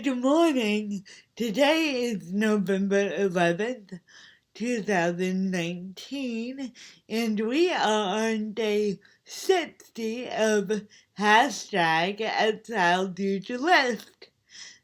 Good morning. Today is November 11th, 2019, and we are on day 60 of hashtag Exile Due to Lift.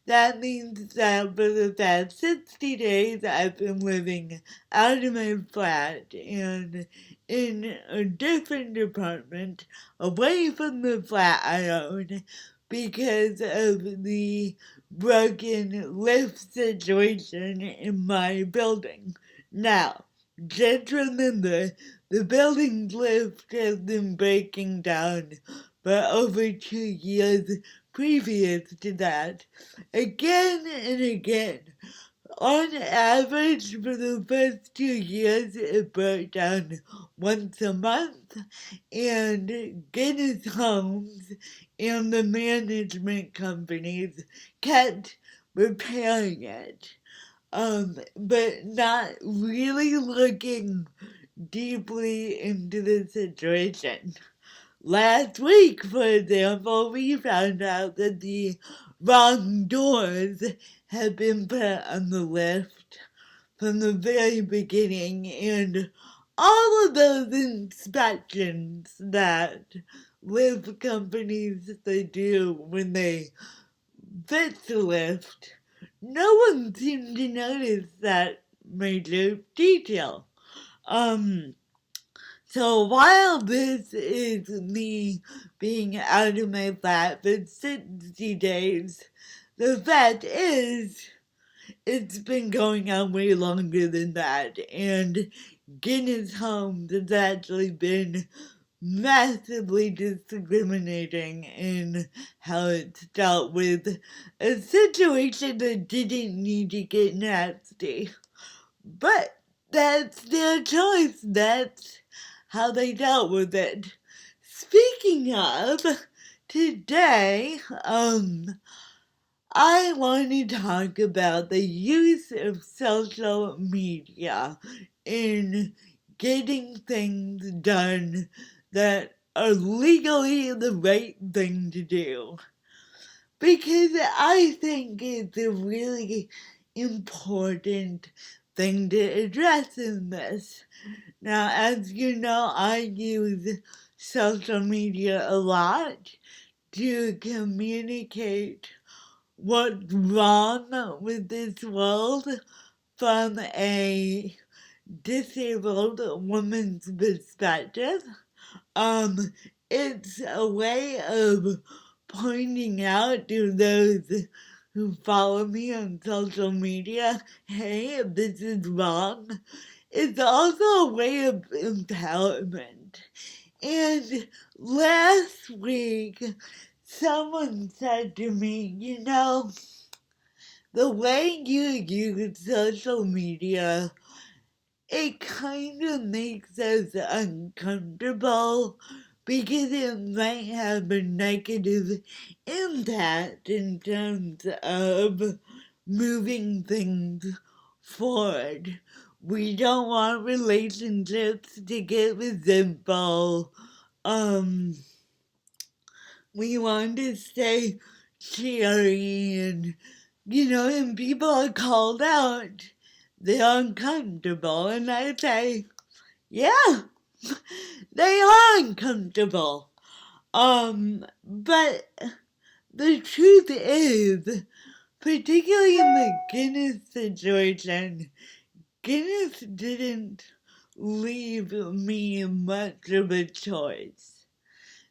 That means that for the past 60 days I've been living out of my flat and in a different apartment away from the flat I own because of the broken lift situation in my building. Now, just remember, the building's lift has been breaking down for over 2 years previous to that, again and again. On average, for the first 2 years, it broke down once a month, and Guinness Homes and the management companies kept repairing it, but not really looking deeply into the situation. Last week, for example, we found out that the wrong doors had been put on the lift from the very beginning, and all of those inspections that lift companies they do when they fix the lift, no one seemed to notice that major detail. So while this is me being out of my flat for 60 days, the fact is it's been going on way longer than that, and Guinness Homes has actually been massively discriminating in how it's dealt with a situation that didn't need to get nasty. But that's their choice. That's how they dealt with it. Speaking of, today, I want to talk about the use of social media in getting things done that are legally the right thing to do. Because I think it's a really important thing to address in this. Now, as you know, I use social media a lot to communicate what's wrong with this world from a disabled woman's perspective. It's a way of pointing out to those who follow me on social media, hey, this is wrong. It's also a way of empowerment. And last week, someone said to me, the way you use social media, it kind of makes us uncomfortable because it might have a negative impact in terms of moving things forward. We don't want relationships to get resentful. We want to stay cheery and people are called out. They're uncomfortable, and I say, yeah, they are uncomfortable. But the truth is, particularly in the Guinness situation, Guinness didn't leave me much of a choice.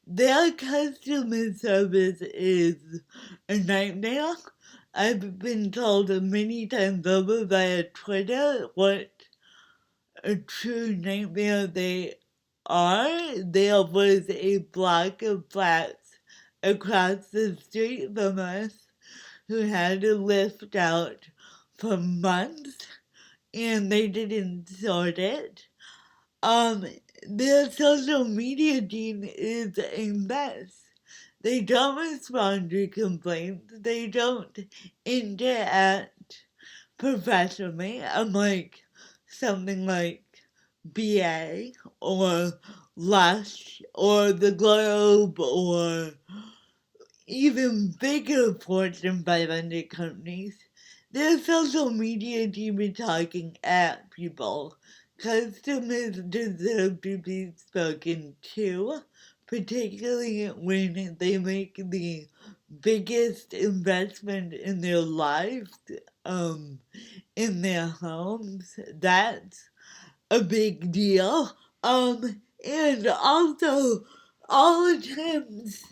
Their customer service is a nightmare. I've been told many times over via Twitter what a true nightmare they are. There was a block of flats across the street from us who had a lift out for months and they didn't sort it. Their social media team is a mess. They don't respond to complaints. They don't interact professionally, unlike something like BA or Lush or The Globe or even bigger Fortune 500 companies, their social media team is talking at people. Customers deserve to be spoken to, particularly when they make the biggest investment in their lives, in their homes. That's a big deal. And also, all attempts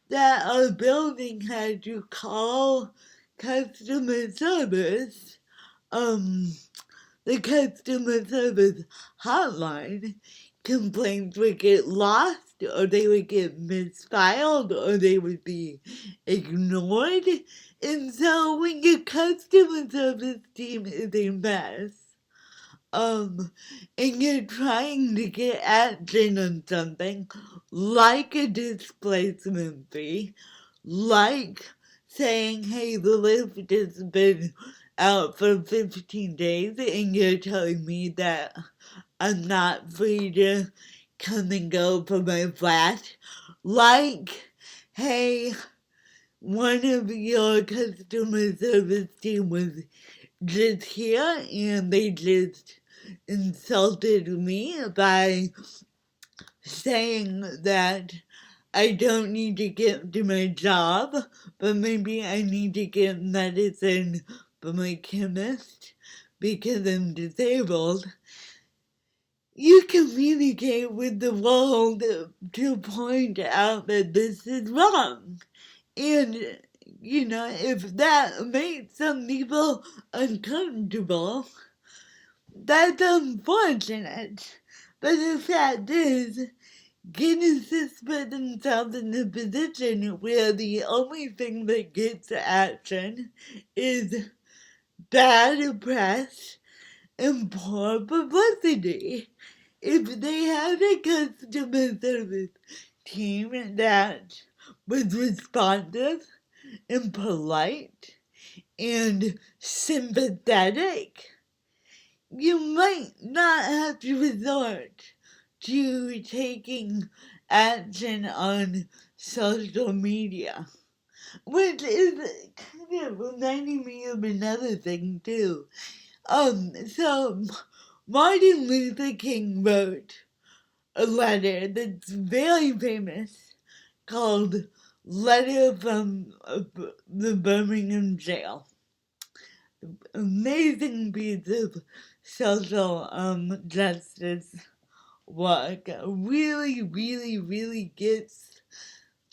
that a building had to call customer service, um, the customer service hotline, complaints would get lost, or they would get misfiled, or they would be ignored. And so when your customer service team is a mess, and you're trying to get action on something like a displacement fee, like saying, hey, the lift has been out for 15 days and you're telling me that I'm not free to come and go from my flat, like, hey, one of your customer service team was just here and they just insulted me by saying that I don't need to get to my job, but maybe I need to get medicine from my chemist because I'm disabled. You communicate with the world to point out that this is wrong. And, if that makes some people uncomfortable, that's unfortunate. But the fact is, Guinnesses put themselves in a position where the only thing that gets action is bad press and poor publicity. If they had a customer service team that was responsive and polite and sympathetic, you might not have to resort to taking action on social media. Which is kind of reminding me of another thing too. So Martin Luther King wrote a letter that's very famous called Letter from the Birmingham Jail. Amazing piece of social justice work. Really, really, really gets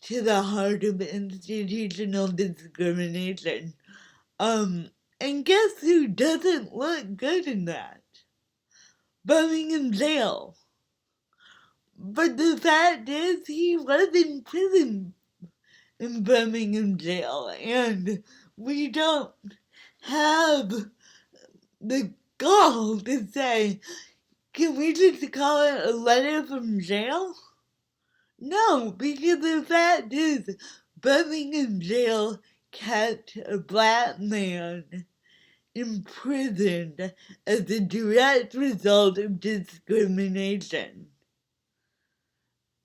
to the heart of institutional discrimination. And guess who doesn't look good in that? Birmingham Jail. But the fact is, he was in prison in Birmingham Jail, and we don't have the gall to say, can we just call it a letter from jail? No, because the fact is, Birmingham Jail kept a black man imprisoned as a direct result of discrimination.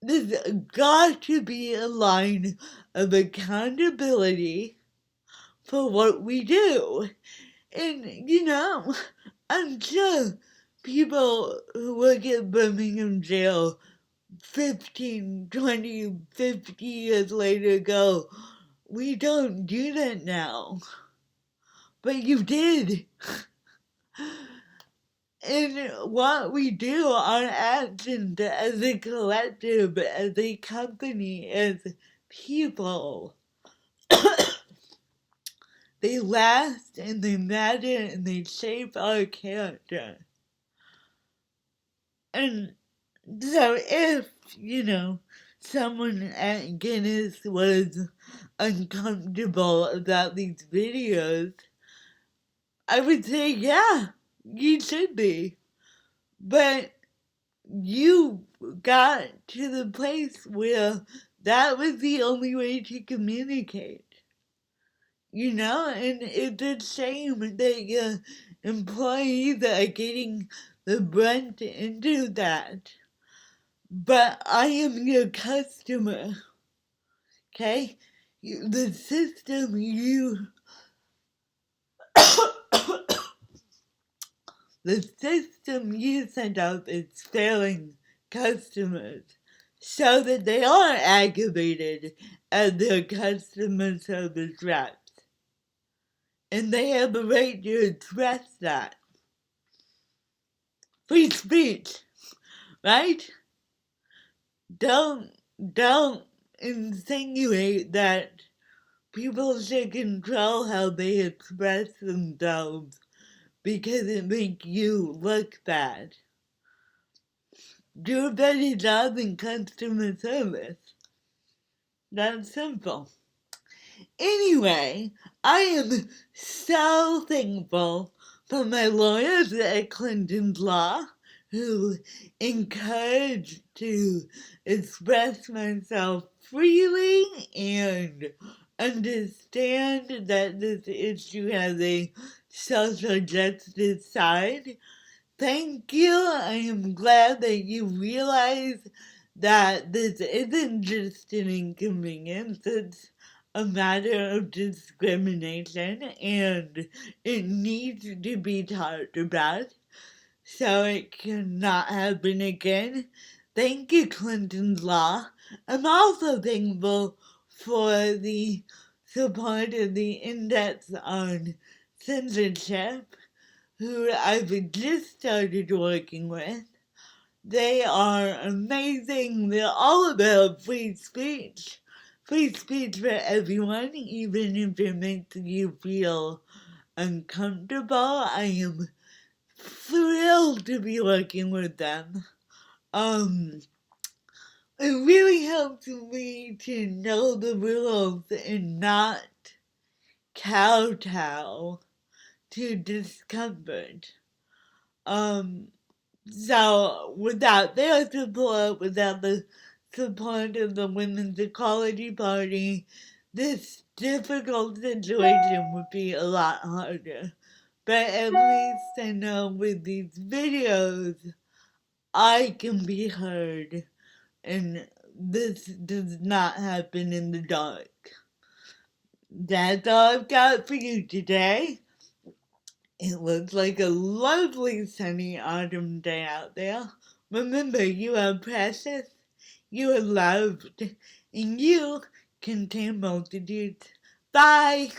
There's got to be a line of accountability for what we do. And, I'm sure people who work at Birmingham Jail 15, 20, 50 years later go, we don't do that now. But you did. And what we do, our actions as a collective, as a company, as people, they last and they matter and they shape our character. And so if, someone at Guinness was uncomfortable about these videos, I would say, yeah, you should be. But you got to the place where that was the only way to communicate. And it's a shame that your employees are getting the brunt into that. But I am your customer, okay? the system you the system you set up is failing customers so that they are aggravated at their customer service reps. And they have a right to address that. Free speech, right? Don't insinuate that people should control how they express themselves because it makes you look bad. Do a better job in customer service. That's simple. Anyway, I am so thankful for my lawyers at Clinton's Law who encouraged to express myself freely and understand that this issue has a social justice side. Thank you. I am glad that you realize that this isn't just an inconvenience, it's a matter of discrimination and it needs to be talked about so it cannot happen again. Thank you, Clinton's Law. I'm also thankful for the support of the Index on Censorship, who I've just started working with. They are amazing. They're all about free speech. Free speech for everyone, even if it makes you feel uncomfortable. I am thrilled to be working with them. It really helps me to know the rules and not kowtow to discomfort. So without their support, without the support of the Women's Equality Party, this difficult situation would be a lot harder. But at least I know with these videos, I can be heard, and this does not happen in the dark. That's all I've got for you today. It looks like a lovely sunny autumn day out there. Remember, you are precious, you are loved, and you contain multitudes. Bye!